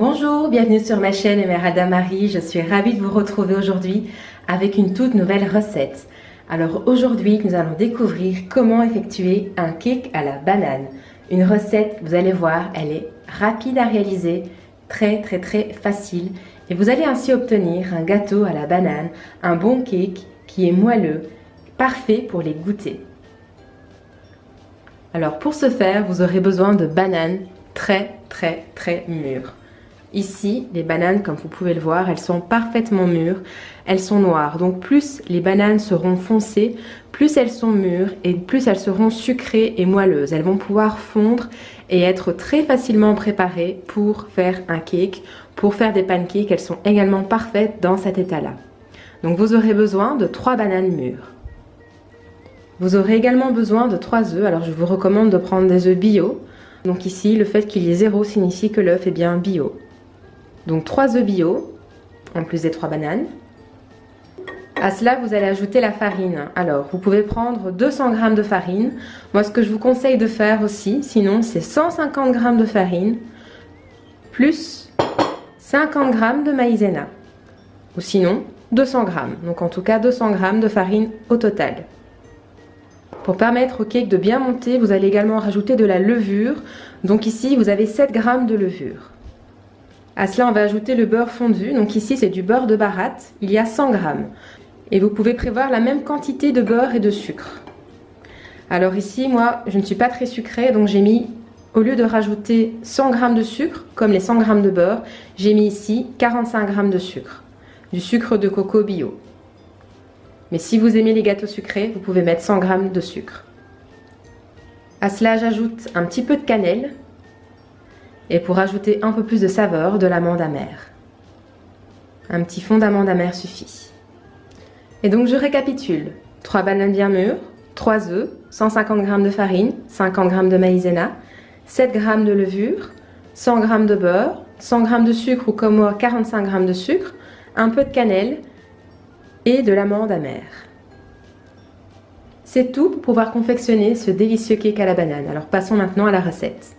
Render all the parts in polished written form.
Bonjour, bienvenue sur ma chaîne Emeralda Marie. Je suis ravie de vous retrouver aujourd'hui avec une toute nouvelle recette. Alors aujourd'hui, nous allons découvrir comment effectuer un cake à la banane. Une recette, vous allez voir, elle est rapide à réaliser, très facile. Et vous allez ainsi obtenir un gâteau à la banane, un bon cake qui est moelleux, parfait pour les goûter. Alors pour ce faire, vous aurez besoin de bananes très mûres. Ici, les bananes, comme vous pouvez le voir, elles sont parfaitement mûres, elles sont noires. Donc plus les bananes seront foncées, plus elles sont mûres et plus elles seront sucrées et moelleuses. Elles vont pouvoir fondre et être très facilement préparées pour faire un cake, pour faire des pancakes. Elles sont également parfaites dans cet état-là. Donc vous aurez besoin de 3 bananes mûres. Vous aurez également besoin de 3 œufs. Alors je vous recommande de prendre des œufs bio. Donc ici, le fait qu'il y ait 0 signifie que l'œuf est bien bio. Donc 3 œufs bio, en plus des 3 bananes. À cela, vous allez ajouter la farine. Alors, vous pouvez prendre 200 g de farine. Moi, ce que je vous conseille de faire aussi, sinon, c'est 150 g de farine, plus 50 g de maïzena. Ou sinon, 200 g. Donc en tout cas, 200 g de farine au total. Pour permettre au cake de bien monter, vous allez également rajouter de la levure. Donc ici, vous avez 7 g de levure. À cela, on va ajouter le beurre fondu. Donc ici, c'est du beurre de baratte. Il y a 100 g. Et vous pouvez prévoir la même quantité de beurre et de sucre. Alors ici, moi, je ne suis pas très sucrée. Donc j'ai mis, au lieu de rajouter 100 g de sucre, comme les 100 g de beurre, j'ai mis ici 45 g de sucre. Du sucre de coco bio. Mais si vous aimez les gâteaux sucrés, vous pouvez mettre 100 g de sucre. À cela, j'ajoute un petit peu de cannelle. Et pour ajouter un peu plus de saveur, de l'amande amère. Un petit fond d'amande amère suffit. Et donc je récapitule. 3 bananes bien mûres, 3 œufs, 150 g de farine, 50 g de maïzena, 7 g de levure, 100 g de beurre, 100 g de sucre ou comme moi 45 g de sucre, un peu de cannelle et de l'amande amère. C'est tout pour pouvoir confectionner ce délicieux cake à la banane. Alors passons maintenant à la recette.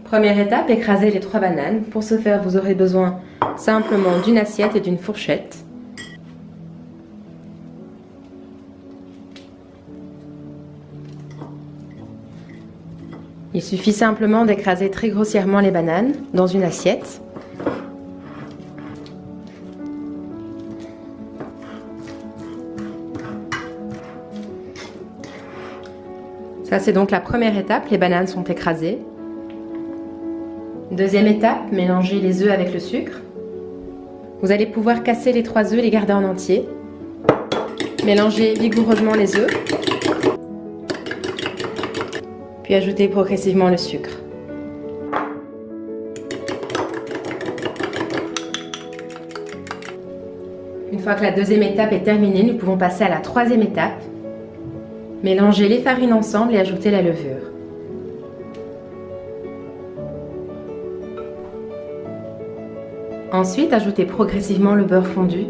Première étape, écraser les 3 bananes. Pour ce faire, vous aurez besoin simplement d'une assiette et d'une fourchette. Il suffit simplement d'écraser très grossièrement les bananes dans une assiette. Ça, c'est donc la première étape, les bananes sont écrasées. Deuxième étape, mélanger les œufs avec le sucre. Vous allez pouvoir casser les 3 œufs et les garder en entier. Mélangez vigoureusement les œufs. Puis ajoutez progressivement le sucre. Une fois que la deuxième étape est terminée, nous pouvons passer à la troisième étape. Mélangez les farines ensemble et ajoutez la levure. Ensuite, ajoutez progressivement le beurre fondu.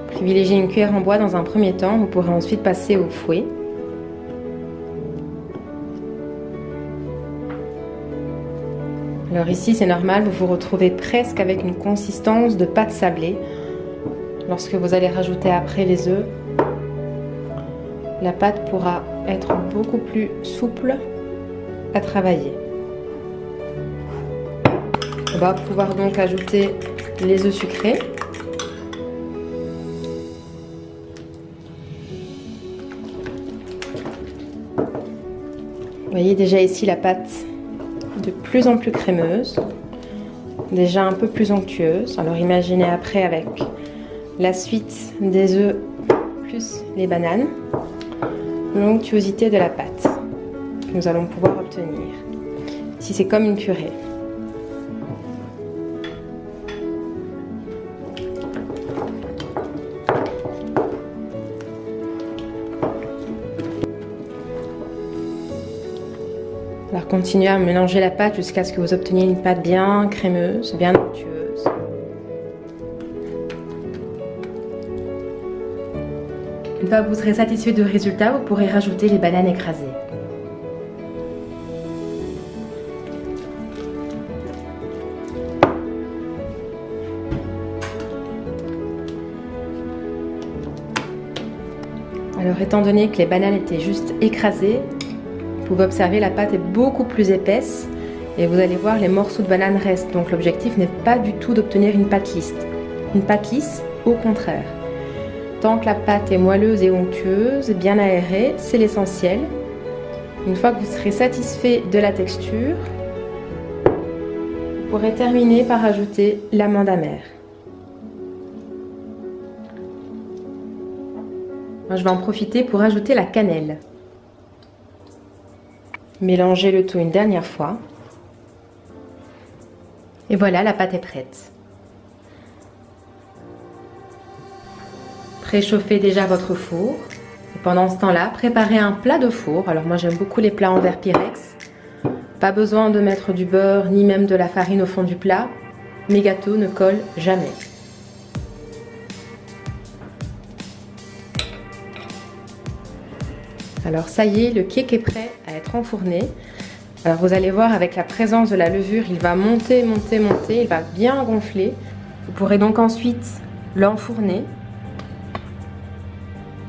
Privilégiez une cuillère en bois dans un premier temps, vous pourrez ensuite passer au fouet. Alors ici, c'est normal, vous vous retrouvez presque avec une consistance de pâte sablée. Lorsque vous allez rajouter après les œufs, la pâte pourra être beaucoup plus souple à travailler. On va pouvoir donc ajouter les œufs sucrés. Vous voyez déjà ici la pâte de plus en plus crémeuse, déjà un peu plus onctueuse. Alors imaginez après avec la suite des œufs plus les bananes, l'onctuosité de la pâte que nous allons pouvoir obtenir. Ici c'est comme une purée. Alors continuez à mélanger la pâte jusqu'à ce que vous obteniez une pâte bien crémeuse, bien onctueuse. Une fois que vous serez satisfait du résultat, vous pourrez rajouter les bananes écrasées. Alors étant donné que les bananes étaient juste écrasées, vous pouvez observer la pâte est beaucoup plus épaisse et vous allez voir les morceaux de banane restent. Donc l'objectif n'est pas du tout d'obtenir une pâte lisse. Une pâte lisse, au contraire. Tant que la pâte est moelleuse et onctueuse, bien aérée, c'est l'essentiel. Une fois que vous serez satisfait de la texture, vous pourrez terminer par ajouter l'amande amère. Moi, je vais en profiter pour ajouter la cannelle. Mélangez le tout une dernière fois. Et voilà, la pâte est prête. Préchauffez déjà votre four. Et pendant ce temps-là, préparez un plat de four. Alors moi, j'aime beaucoup les plats en verre Pyrex. Pas besoin de mettre du beurre ni même de la farine au fond du plat. Mes gâteaux ne collent jamais. Alors ça y est, le cake est prêt à être enfourné. Alors vous allez voir avec la présence de la levure, il va monter, monter, monter, il va bien gonfler. Vous pourrez donc ensuite l'enfourner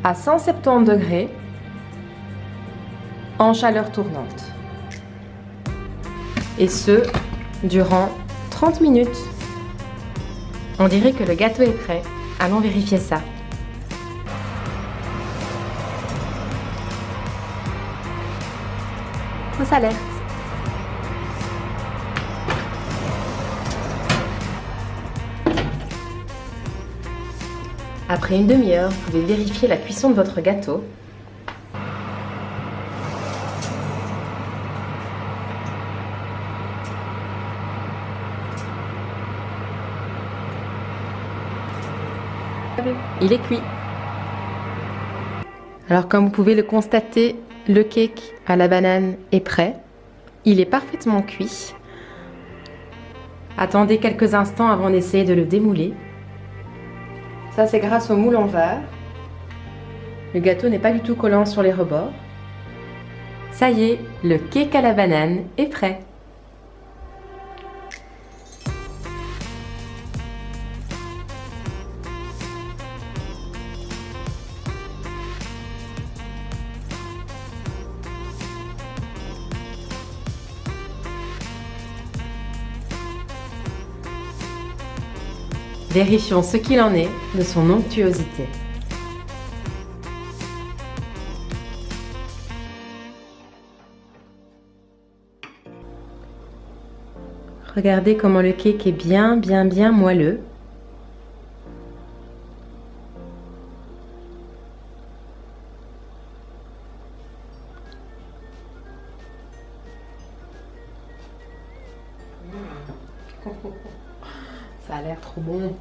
à 170 degrés en chaleur tournante. Et ce, durant 30 minutes. On dirait que le gâteau est prêt. Allons vérifier ça. Fausse alerte. Après une demi-heure, vous pouvez vérifier la cuisson de votre gâteau. Il est cuit. Alors comme vous pouvez le constater, le cake à la banane est prêt. Il est parfaitement cuit. Attendez quelques instants avant d'essayer de le démouler. Ça, c'est grâce au moule en verre. Le gâteau n'est pas du tout collant sur les rebords. Ça y est, le cake à la banane est prêt. Vérifions ce qu'il en est de son onctuosité. Regardez comment le cake est bien moelleux. Ça a l'air trop bon.